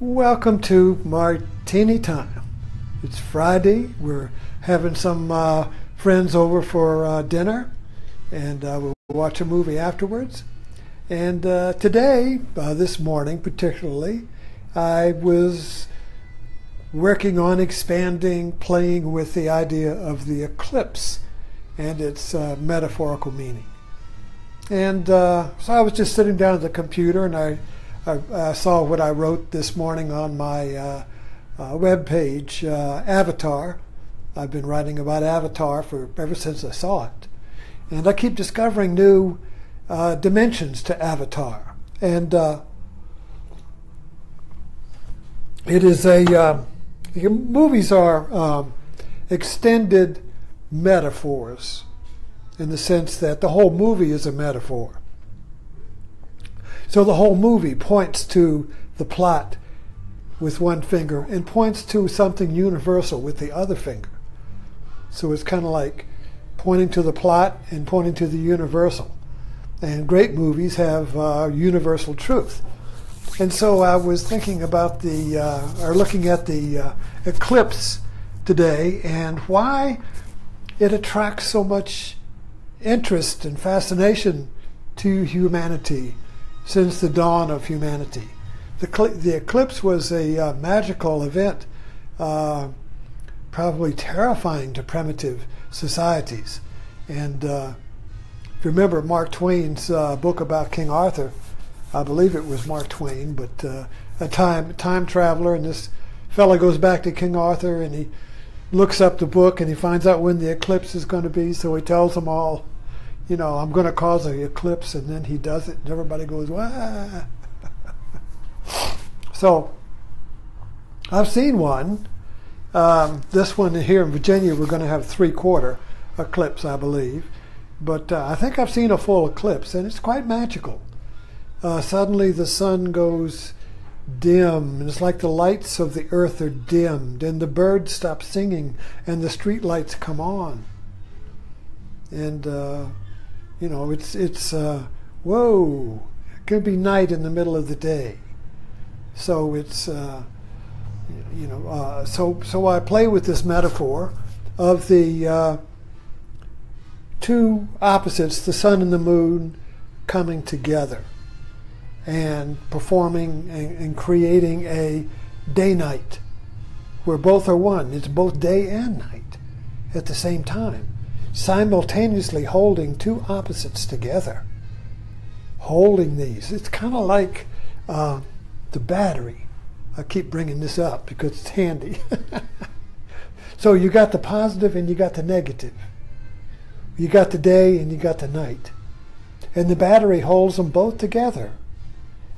Welcome to Martini Time. It's Friday. We're having some friends over for dinner, and we'll watch a movie afterwards. And today, this morning particularly, I was working on expanding, playing with the idea of the eclipse and its metaphorical meaning. And so I was just sitting down at the computer, and I saw what I wrote this morning on my web page, Avatar. I've been writing about Avatar ever since I saw it. And I keep discovering new dimensions to Avatar. And it is movies are extended metaphors in the sense that the whole movie is a metaphor. So the whole movie points to the plot with one finger and points to something universal with the other finger. So it's kind of like pointing to the plot and pointing to the universal. And great movies have universal truth. And so I was thinking about looking at the eclipse today and why it attracts so much interest and fascination to humanity since the dawn of humanity. The eclipse was a magical event, probably terrifying to primitive societies. And if you remember Mark Twain's book about King Arthur, I believe it was Mark Twain, but a time traveler, and this fellow goes back to King Arthur and he looks up the book and he finds out when the eclipse is going to be, so he tells them all, you know, I'm going to cause an eclipse, and then he does it, and everybody goes, wah. So, I've seen one. This one here in Virginia, we're going to have 3/4 eclipse, I believe. But I think I've seen a full eclipse, and it's quite magical. Suddenly the sun goes dim, and it's like the lights of the earth are dimmed, and the birds stop singing, and the street lights come on. And you know, it's whoa! It could be night in the middle of the day. So it's so I play with this metaphor of the two opposites, the sun and the moon, coming together and performing and creating a day-night where both are one. It's both day and night at the same time, simultaneously holding two opposites together. Holding these. It's kind of like the battery. I keep bringing this up because it's handy. So you got the positive and you got the negative. You got the day and you got the night. And the battery holds them both together.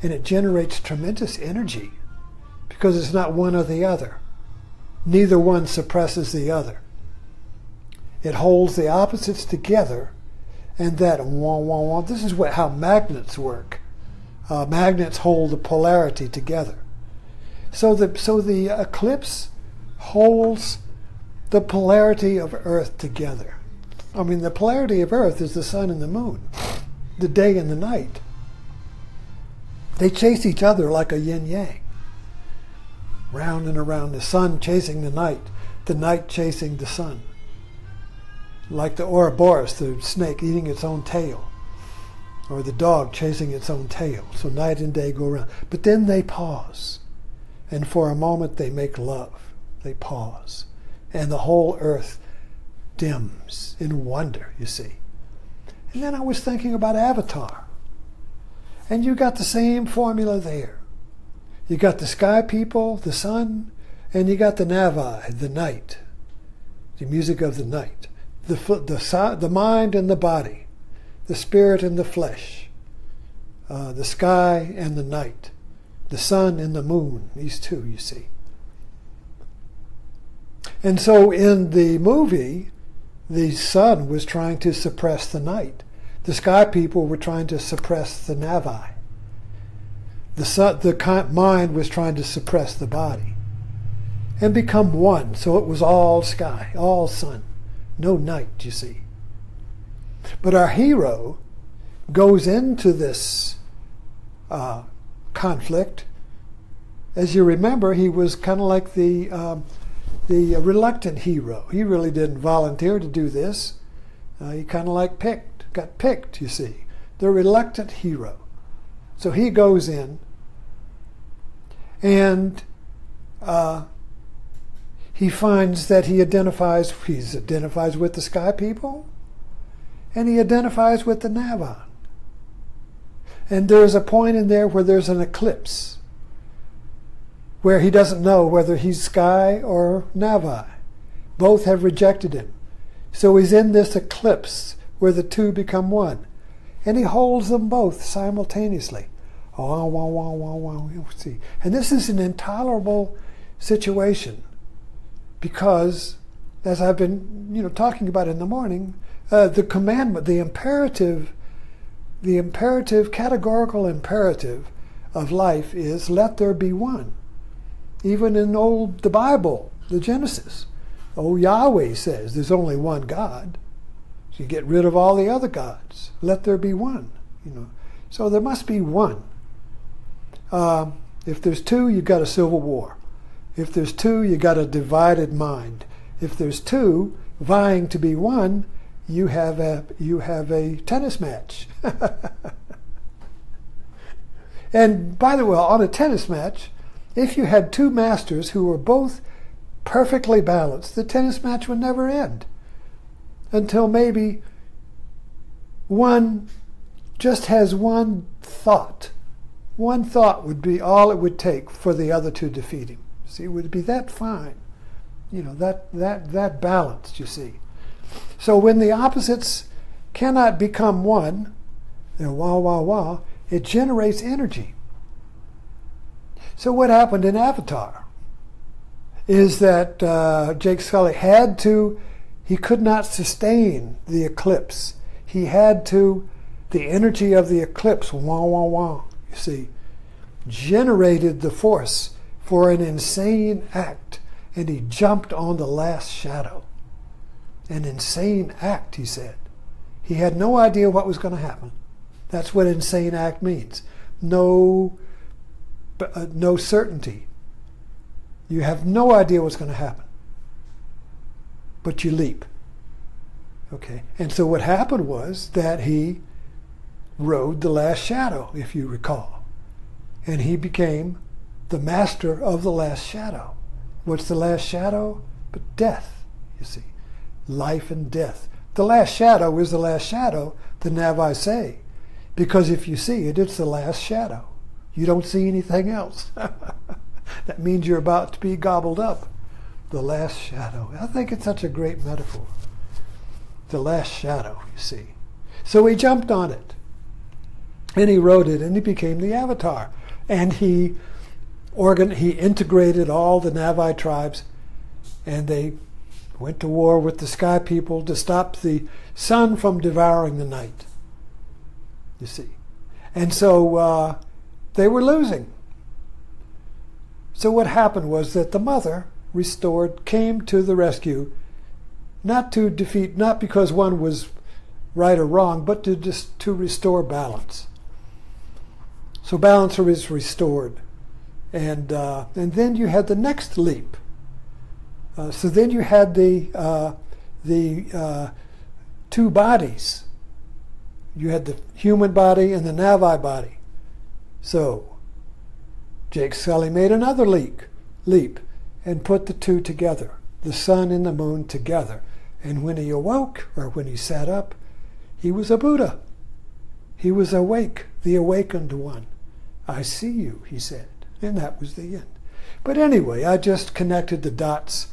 And it generates tremendous energy because it's not one or the other. Neither one suppresses the other. It holds the opposites together, and that wah, wah, wah. This is how magnets work. Magnets hold the polarity together. So the eclipse holds the polarity of Earth together. I mean, the polarity of Earth is the sun and the moon, the day and the night. They chase each other like a yin-yang, round and around, the sun chasing the night chasing the sun. Like the Ouroboros, the snake eating its own tail, or the dog chasing its own tail. So night and day go around. But then they pause, and for a moment they make love. They pause, and the whole earth dims in wonder, you see. And then I was thinking about Avatar, and you got the same formula there. You got the sky people, the sun, and you got the Navi, the night, the music of the night. The mind and the body, the spirit and the flesh, the sky and the night, the sun and the moon, these two, you see. And so in the movie, the sun was trying to suppress the night. The sky people were trying to suppress the Navi. The mind was trying to suppress the body and become one. So it was all sky, all sun. No night, you see. But our hero goes into this conflict as you remember, he was kind of like the reluctant hero. He really didn't volunteer to do this. He kind of like got picked, you see. The reluctant hero. So he goes in, and he finds that he identifies with the sky people, and he identifies with the Navan. And there's a point in there where there's an eclipse, where he doesn't know whether he's sky or Navi. Both have rejected him. So he's in this eclipse where the two become one. And he holds them both simultaneously. See. And this is an intolerable situation because, as I've been talking about in the morning, the commandment, the categorical imperative of life is let there be one. Even in the Bible, the Genesis, Yahweh says there's only one God. So you get rid of all the other gods. Let there be one. So there must be one. If there's two, you got a civil war. If there's two, you got a divided mind. If there's two vying to be one, you have a tennis match. And by the way, on a tennis match, if you had two masters who were both perfectly balanced, the tennis match would never end until maybe one just has one thought. One thought would be all it would take for the other to defeat him. See, it would be that fine, that balanced, you see. So when the opposites cannot become one, it generates energy. So what happened in Avatar is that Jake Sully he could not sustain the eclipse. He had to, the energy of the eclipse, you see, generated the force for an insane act, and he jumped on the last shadow. An insane act, he said. He had no idea what was going to happen. That's what insane act means. No certainty. You have no idea what's going to happen. But you leap. Okay. And so what happened was that he rode the last shadow, if you recall. And he became the master of the last shadow. What's the last shadow? But death, you see. Life and death. The last shadow is the last shadow, the Navi say. Because if you see it, it's the last shadow. You don't see anything else. That means you're about to be gobbled up. The last shadow. I think it's such a great metaphor. The last shadow, you see. So he jumped on it. And he rode it, and he became the Avatar. And he integrated all the Navi tribes, and they went to war with the sky people to stop the sun from devouring the night. You see. And so they were losing. So what happened was that the mother came to the rescue, not because one was right or wrong, but to restore balance. So balance is restored. And then you had the next leap. So then you had the two bodies. You had the human body and the Navi body. So Jake Sully made another leap and put the two together, the sun and the moon together. And when he awoke, or when he sat up, he was a Buddha. He was awake, the awakened one. I see you, he said. And that was the end. But anyway, I just connected the dots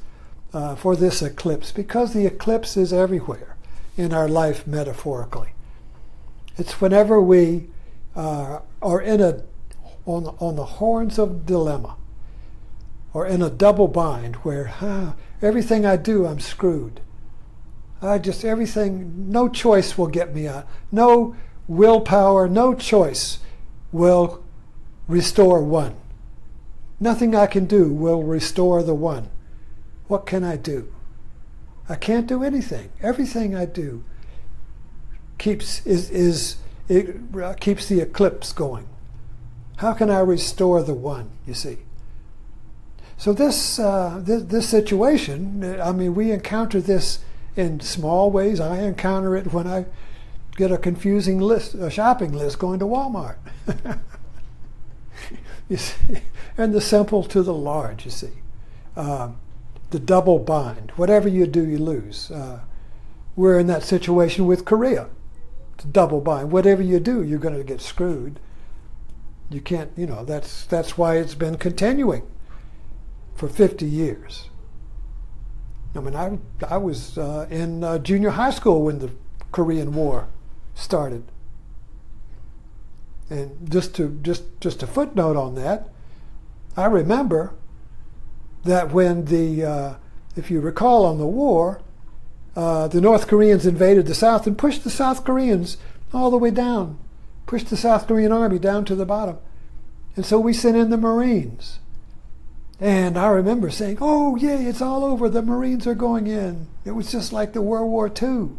for this eclipse, because the eclipse is everywhere in our life metaphorically. It's whenever we are on the horns of dilemma, or in a double bind where everything I do, I'm screwed. No choice will get me out. No willpower, no choice will restore one. Nothing I can do will restore the one. What can I do? I can't do anything. Everything I do keeps the eclipse going. How can I restore the one, you see? So this situation, I mean, we encounter this in small ways. I encounter it when I get a confusing list, a shopping list going to Walmart. You see, and the simple to the large, you see. The double bind. Whatever you do, you lose. We're in that situation with Korea. It's double bind. Whatever you do, you're going to get screwed. You can't, you know, that's why it's been continuing for 50 years. I mean, I was in junior high school when the Korean War started. And just a footnote on that, I remember that when if you recall on the war, the North Koreans invaded the South and pushed the South Koreans all the way down, pushed the South Korean army down to the bottom. And so we sent in the Marines. And I remember saying, oh, yay, it's all over. The Marines are going in. It was just like the World War II.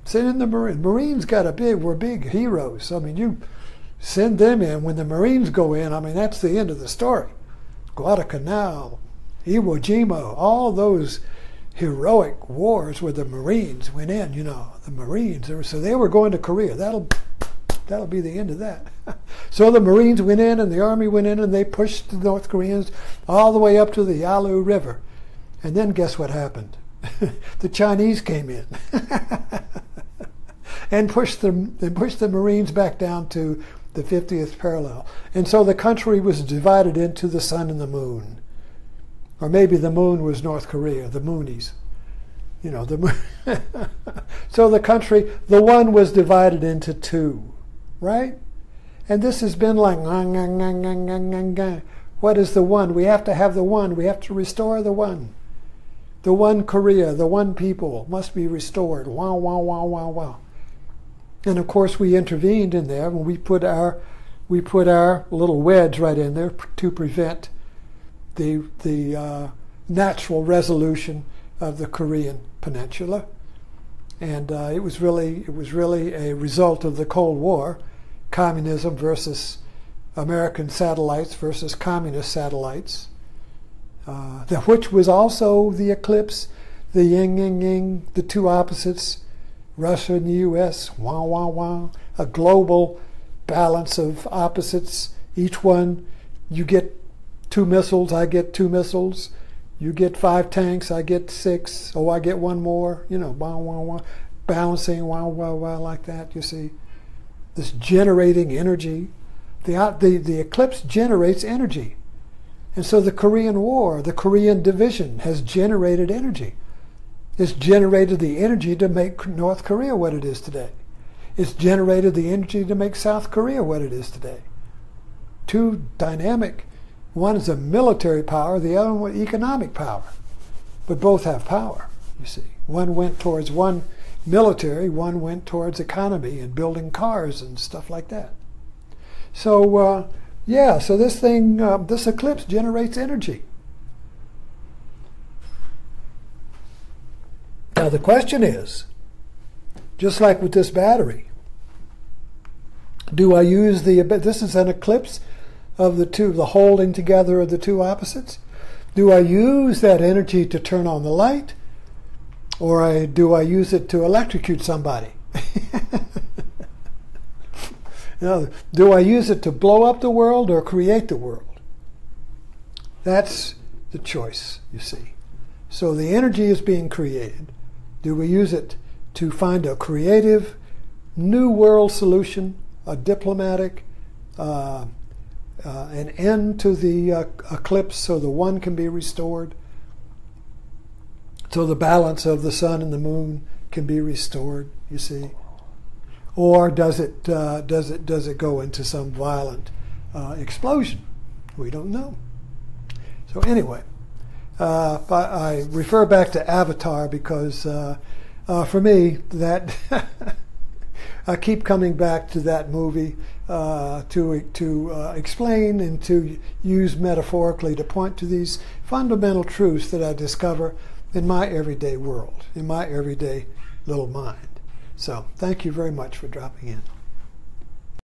Send in the Marines. Marines were big heroes. I mean, you send them in. When the Marines go in, I mean, that's the end of the story. Guadalcanal, Iwo Jima, all those heroic wars where the Marines went in, you know, the Marines. So they were going to Korea. That'll be the end of that. So the Marines went in and the Army went in and they pushed the North Koreans all the way up to the Yalu River. And then guess what happened? The Chinese came in and pushed the Marines back down to the 50th parallel. And so the country was divided into the sun and the moon. Or maybe the moon was North Korea, the Moonies. You know, the moon. So the country, the one was divided into two, right? And this has been like, what is the one? We have to have the one. We have to restore the one. The one Korea, the one people must be restored. Wow, wow, wow, wow, wow. And of course we intervened in there when we put our little wedge right in there to prevent the natural resolution of the Korean Peninsula. And it was really a result of the Cold War, communism versus American satellites versus communist satellites, which was also the eclipse, the yin yang yang, the two opposites, Russia and the U.S., wah wah wah, a global balance of opposites. Each one, you get 2 missiles, I get 2 missiles. You get 5 tanks, I get 6. Oh, I get 1 more. You know, wah wah wah, balancing, wah wah wah, like that. You see, this generating energy. The eclipse generates energy. And so the Korean War, the Korean division has generated energy. It's generated the energy to make North Korea what it is today. It's generated the energy to make South Korea what it is today. Two dynamic, one is a military power, the other one economic power. But both have power, you see. One went towards one military, one went towards economy and building cars and stuff like that. So, yeah, so this thing, this eclipse generates energy. Now the question is, just like with this battery, do I use this is an eclipse of the holding together of the two opposites. Do I use that energy to turn on the light, or do I use it to electrocute somebody? You know, do I use it to blow up the world or create the world? That's the choice, you see. So the energy is being created. Do we use it to find a creative, new world solution, a diplomatic, an end to the eclipse so the one can be restored, so the balance of the sun and the moon can be restored, you see? Or does it go into some violent explosion? We don't know. So anyway, I refer back to Avatar because for me that I keep coming back to that movie to explain and to use metaphorically to point to these fundamental truths that I discover in my everyday world, in my everyday little mind. So thank you very much for dropping in.